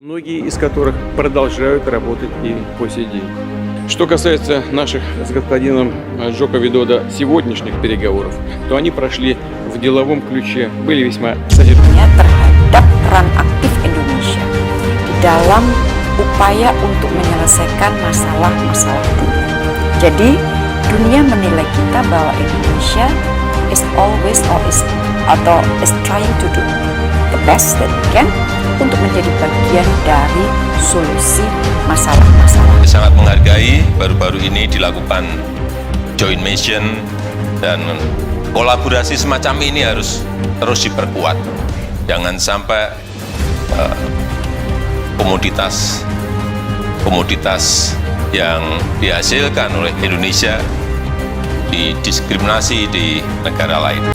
многие из которых продолжают работать и по сей день. Что касается наших с господином Джоко Видодо сегодняшних переговоров, то они прошли в деловом ключе, были весьма содержательными. Terhadap peran aktif Indonesia di dalam upaya untuk menyelesaikan masalah-masalah dunia. Jadi dunia menilai kita bahwa Indonesia is always is trying to do the best that we can untuk menjadi bagian dari solusi masalah-masalah. Sangat menghargai baru-baru ini dilakukan joint mission dan kolaborasi semacam ini harus terus diperkuat. Jangan sampai komoditas yang dihasilkan oleh Indonesia didiskriminasi di negara lain.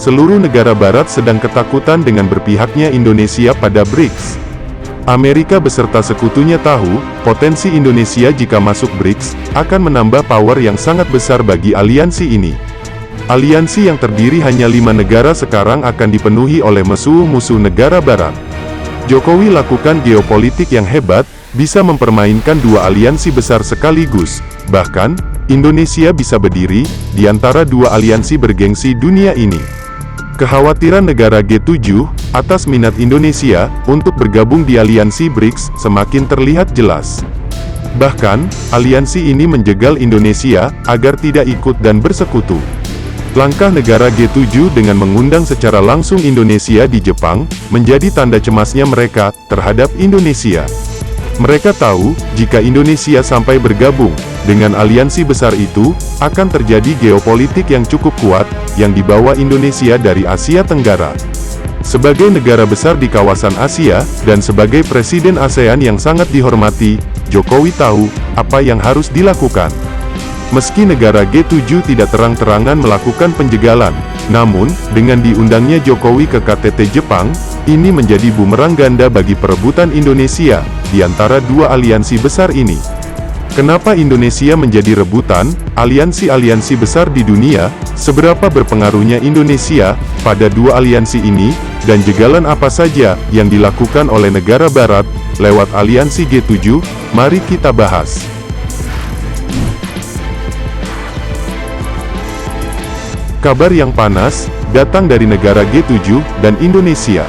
Seluruh negara barat sedang ketakutan dengan berpihaknya Indonesia pada BRICS. Amerika beserta sekutunya tahu, potensi Indonesia jika masuk BRICS, akan menambah power yang sangat besar bagi aliansi ini. Aliansi yang terdiri hanya 5 negara sekarang akan dipenuhi oleh musuh-musuh negara barat. Jokowi lakukan geopolitik yang hebat, bisa mempermainkan 2 aliansi besar sekaligus. Bahkan, Indonesia bisa berdiri di antara 2 aliansi bergengsi dunia ini. Kekhawatiran negara G7 atas minat Indonesia untuk bergabung di aliansi BRICS semakin terlihat jelas. Bahkan, aliansi ini menjegal Indonesia agar tidak ikut dan bersekutu. Langkah negara G7 dengan mengundang secara langsung Indonesia di Jepang menjadi tanda cemasnya mereka terhadap Indonesia. Mereka tahu, jika Indonesia sampai bergabung dengan aliansi besar itu, akan terjadi geopolitik yang cukup kuat, yang dibawa Indonesia dari Asia Tenggara. Sebagai negara besar di kawasan Asia, dan sebagai Presiden ASEAN yang sangat dihormati, Jokowi tahu, apa yang harus dilakukan. Meski negara G7 tidak terang-terangan melakukan penjegalan, namun, dengan diundangnya Jokowi ke KTT Jepang, ini menjadi bumerang ganda bagi perebutan Indonesia, di antara 2 aliansi besar ini. Kenapa Indonesia menjadi rebutan aliansi-aliansi besar di dunia? Seberapa berpengaruhnya Indonesia pada 2 aliansi ini, dan jegalan apa saja yang dilakukan oleh negara barat lewat aliansi G7? Mari kita bahas. Kabar yang panas datang dari negara G7 dan Indonesia.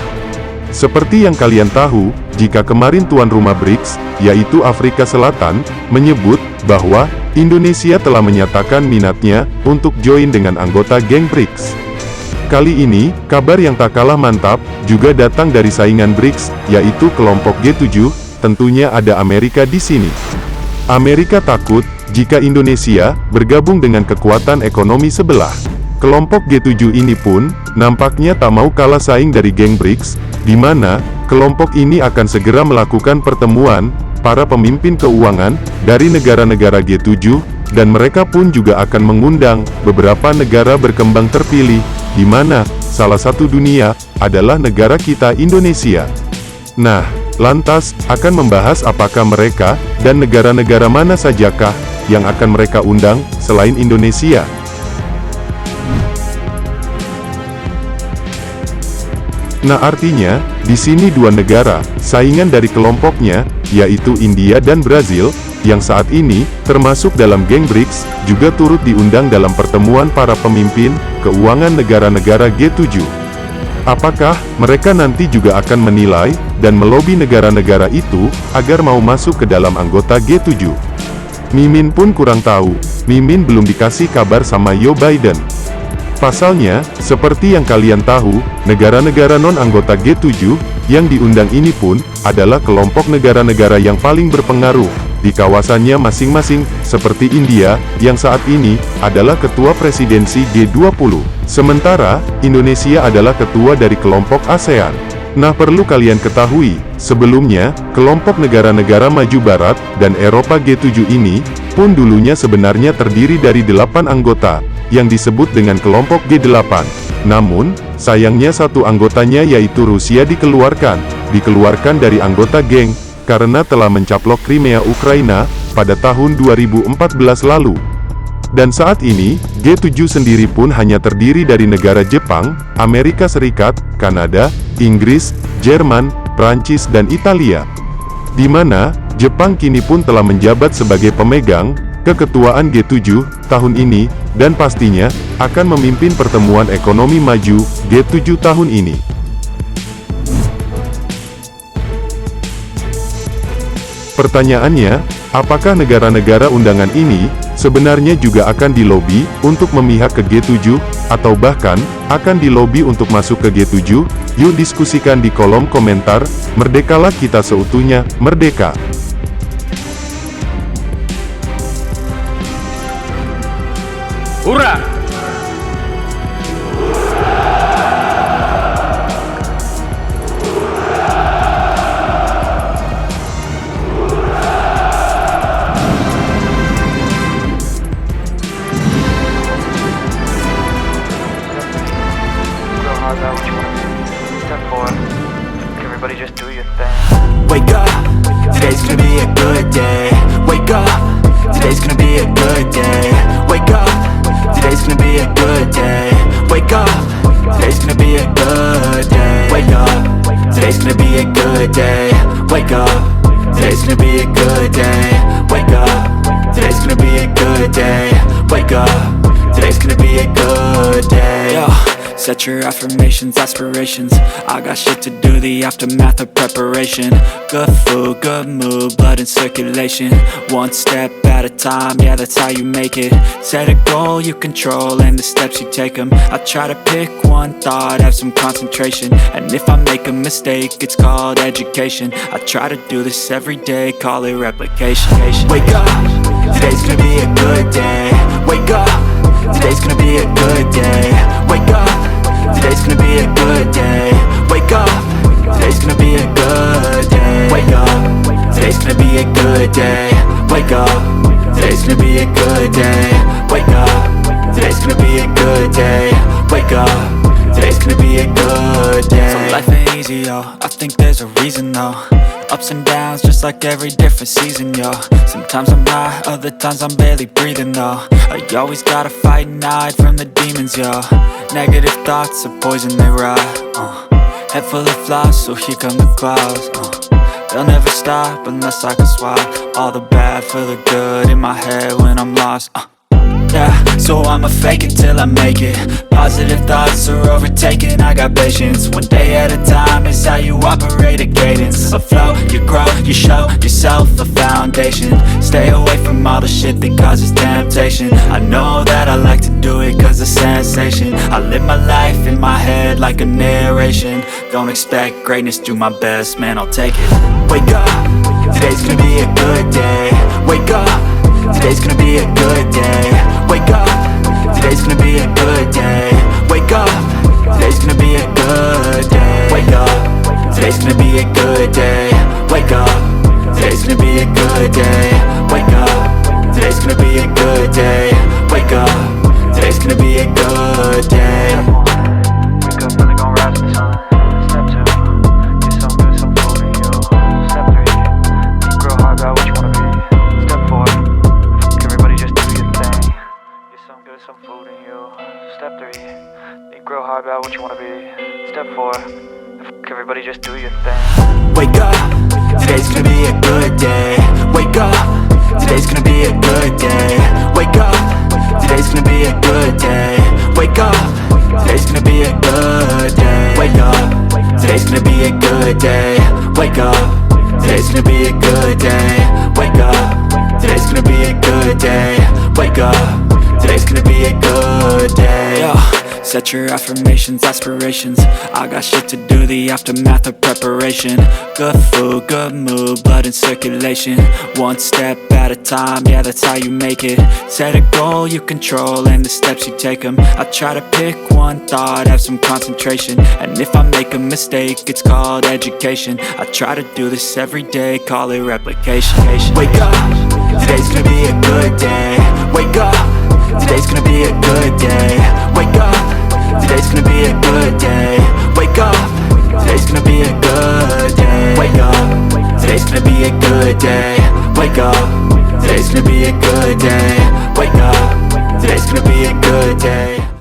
Seperti yang kalian tahu, jika kemarin tuan rumah BRICS, yaitu Afrika Selatan, menyebut bahwa Indonesia telah menyatakan minatnya untuk join dengan anggota geng BRICS. Kali ini, kabar yang tak kalah mantap juga datang dari saingan BRICS, yaitu kelompok G7, tentunya ada Amerika di sini. Amerika takut jika Indonesia bergabung dengan kekuatan ekonomi sebelah. Kelompok G7 ini pun nampaknya tak mau kalah saing dari geng BRICS, di mana kelompok ini akan segera melakukan pertemuan para pemimpin keuangan dari negara-negara G7, dan mereka pun juga akan mengundang beberapa negara berkembang terpilih, di mana salah satu dunia adalah negara kita Indonesia. Nah, lantas akan membahas apakah mereka dan negara-negara mana sajakah yang akan mereka undang selain Indonesia. Nah, artinya, di sini 2 negara, saingan dari kelompoknya, yaitu India dan Brazil, yang saat ini, termasuk dalam geng BRICS, juga turut diundang dalam pertemuan para pemimpin keuangan negara-negara G7. Apakah mereka nanti juga akan menilai dan melobi negara-negara itu agar mau masuk ke dalam anggota G7? Mimin pun kurang tahu, Mimin belum dikasih kabar sama Joe Biden. Pasalnya, seperti yang kalian tahu, negara-negara non-anggota G7 yang diundang ini pun adalah kelompok negara-negara yang paling berpengaruh di kawasannya masing-masing, seperti India, yang saat ini adalah ketua presidensi G20. Sementara, Indonesia adalah ketua dari kelompok ASEAN. Nah, perlu kalian ketahui, sebelumnya, kelompok negara-negara maju barat dan Eropa G7 ini pun dulunya sebenarnya terdiri dari 8 anggota, yang disebut dengan kelompok G8. Namun, sayangnya satu anggotanya yaitu Rusia dikeluarkan dari anggota geng, karena telah mencaplok Crimea Ukraina, pada tahun 2014 lalu. Dan saat ini, G7 sendiri pun hanya terdiri dari negara Jepang, Amerika Serikat, Kanada, Inggris, Jerman, Prancis dan Italia. Di mana, Jepang kini pun telah menjabat sebagai pemegang keketuaan G7 tahun ini, dan pastinya akan memimpin pertemuan ekonomi maju G7 tahun ini. Pertanyaannya, apakah negara-negara undangan ini sebenarnya juga akan dilobi untuk memihak ke G7, atau bahkan akan dilobi untuk masuk ke G7? Yuk diskusikan di kolom komentar. Merdekalah kita seutuhnya, merdeka! Ура! Everybody just do your thing. Wake up, today's gonna be a good day. Wake up, today's gonna be a good day. Wake up, today's gonna be a good day. Wake up, today's gonna be a good day. Wake up, today's gonna be a good day. Wake up, today's gonna be a good day. Wake up, today's gonna be a good day. Wake up, today's gonna be a good day. Yo. Set your affirmations, aspirations. I got shit to do, the aftermath of preparation. Good food, good mood, blood in circulation. One step at a time, yeah, that's how you make it. Set a goal you control and the steps you take them. I try to pick one thought, have some concentration. And if I make a mistake, it's called education. I try to do this every day, call it replication. Wake up, today's gonna be a good day. Wake up, today's gonna be a good day. Wake up, today's gonna be a good day. Wake up, today's gonna be a good day. Wake up, today's gonna be a good day. Wake up, today's gonna be a good day. Wake up, today's gonna be a good day. Wake up, today's gonna be a good day. So life ain't easy, yo, I think there's a reason though. Ups and downs, just like every different season, yo. Sometimes I'm high, other times I'm barely breathing, though. I always gotta fight and hide from the demons, yo. Negative thoughts are poison, they rot. Head full of flies, so here come the clouds. They'll never stop unless I can swap all the bad for the good in my head when I'm lost. Yeah, so I'ma fake it till I make it. Positive thoughts are overtaken, I got patience. One day at a time is how you operate a cadence. A flow, you grow, you show yourself a foundation. Stay away from all the shit that causes temptation. I know that I like to do it cause it's sensation. I live my life in my head like a narration. Don't expect greatness, do my best, man, I'll take it. Wake up, today's gonna be a good day. Wake up, today's gonna be a good day. Wake up, today's gonna be a good day. Wake up, today's gonna be a good day. Wake up, today's gonna be a good day. Wake up, today's gonna be a good day. Wake up, today's gonna be a good day. Wake up, today's gonna be a good day. Wake up, really gon' rise to the sun. Step 2, get some good, some food in you. Step 3, think real hard about what you wanna be. Step 4, everybody just do your thing. Get some good, some food in you. Step 3, think real hard about what you wanna be. Step 4, everybody just do your thing. Wake up, today's gonna be a good day. Wake up, today's gonna be a good day. Wake up, today's gonna be a good day. Wake up, today's gonna be a good day. Wake up, today's gonna be a good day. Wake up, today's gonna be a good day. Wake up, today's gonna be a good day. Wake up, today's gonna be a good day. Yo. Set your affirmations, aspirations. I got shit to do, the aftermath of preparation. Good food, good mood, blood in circulation. One step at a time, yeah, that's how you make it. Set a goal you control and the steps you take them. I try to pick one thought, have some concentration. And if I make a mistake, it's called education. I try to do this every day, call it replication. Wake up, today's gonna be a good day. Wake up, today's gonna be a good day. Wake up, today's gonna be a good day. Wake up, today's gonna be a good day. Wake up, today's gonna be a good day. Wake up, today's gonna be a good day. Wake up, today's gonna be a good day.